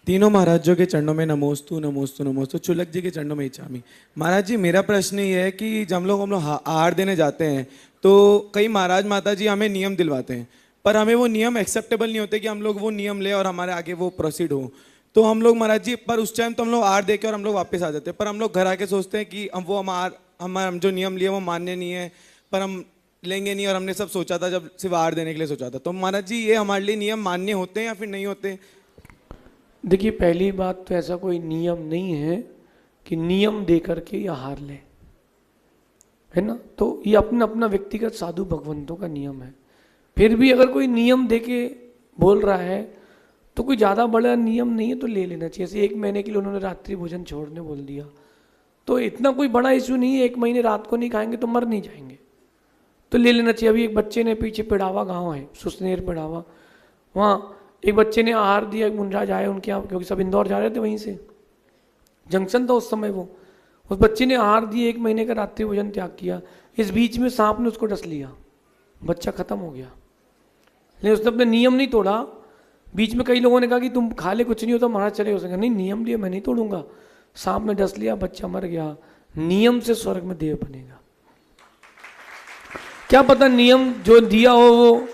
तीनों महाराजों के चरणों में नमोस्तु नमोस्तु नमोस्तु, चुलक जी के चरणों में इच्छामी। महाराज जी, मेरा प्रश्न ये है कि जब हम लोग आहार देने जाते हैं तो कई महाराज माता जी हमें नियम दिलवाते हैं, पर हमें वो नियम एक्सेप्टेबल नहीं होते कि हम लोग वो नियम ले और हमारे आगे वो प्रोसीड हो। तो हम लोग महाराज जी, पर उस टाइम तो हम लोग आहार दे के और हम लोग वापस आ जाते हैं, पर हम लोग घर आके सोचते हैं कि हम जो नियम लिए वो मान्य नहीं है, पर हम लेंगे नहीं, और हमने सब सोचा था जब सिर्फ आहार देने के लिए सोचा था। तो महाराज जी, ये हमारे लिए नियम मान्य होते हैं या फिर नहीं होते? देखिए, पहली बात तो ऐसा कोई नियम नहीं है कि नियम दे करके ये आहार ले, है ना। तो ये अपना अपना व्यक्तिगत साधु भगवंतों का नियम है। फिर भी अगर कोई नियम दे के बोल रहा है तो कोई ज़्यादा बड़ा नियम नहीं है, तो ले लेना चाहिए। जैसे 1 महीने के लिए उन्होंने रात्रि भोजन छोड़ने बोल दिया, तो इतना कोई बड़ा इशू नहीं है। 1 महीने रात को नहीं खाएंगे तो मर नहीं जाएंगे, तो ले लेना चाहिए। अभी एक बच्चे ने, पीछे पिड़ावा गांव है, सुसनेर पिड़ावा, वहाँ एक बच्चे ने आहार दिया, एक मुंडराज आए उनके यहाँ, क्योंकि सब इंदौर जा रहे थे, वहीं से जंक्शन था उस समय। वो उस बच्चे ने आहार दिए, 1 महीने का रात्रि भोजन त्याग किया। इस बीच में सांप ने उसको डस लिया, बच्चा खत्म हो गया। लेकिन उसने अपने नियम नहीं तोड़ा। बीच में कई लोगों ने कहा कि तुम खा ले, कुछ नहीं होता, महाराज चले। उसने कहा नहीं, नियम लिए, मैं नहीं तोड़ूंगा। सांप ने डस लिया, बच्चा मर गया। नियम से स्वर्ग में देव बनेगा। क्या पता नियम जो दिया हो वो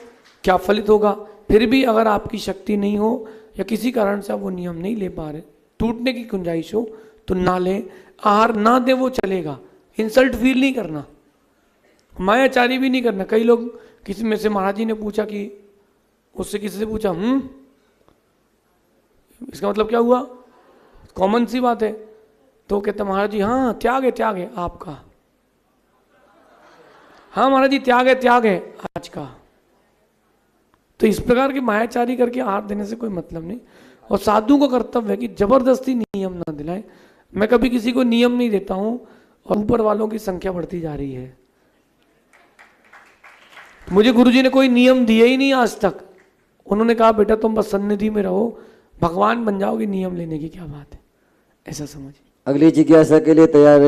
क्या फलित होगा। फिर भी अगर आपकी शक्ति नहीं हो या किसी कारण से आप वो नियम नहीं ले पा रहे, टूटने की गुंजाइश हो, तो ना लें। आहार ना दे वो चलेगा, इंसल्ट फील नहीं करना, मायाचारी भी नहीं करना। कई लोग, किसी में से महाराज जी ने पूछा कि उससे किसी से पूछा, इसका मतलब क्या हुआ, कॉमन सी बात है। तो कहते महाराज जी, हाँ त्याग है आपका। हाँ महाराज जी, त्याग है आज का। तो इस प्रकार के मायाचारी करके आहार देने से कोई मतलब नहीं। और साधु का कर्तव्य है कि जबरदस्ती नियम ना दिलाए। मैं कभी किसी को नियम नहीं देता हूं, और ऊपर वालों की संख्या बढ़ती जा रही है। मुझे गुरुजी ने कोई नियम दिए ही नहीं आज तक। उन्होंने कहा बेटा तुम बस सन्निधि में रहो, भगवान बन जाओगे, नियम लेने की क्या बात है, ऐसा समझिए। अगली जिज्ञासा के लिए तैयार रहेंगे।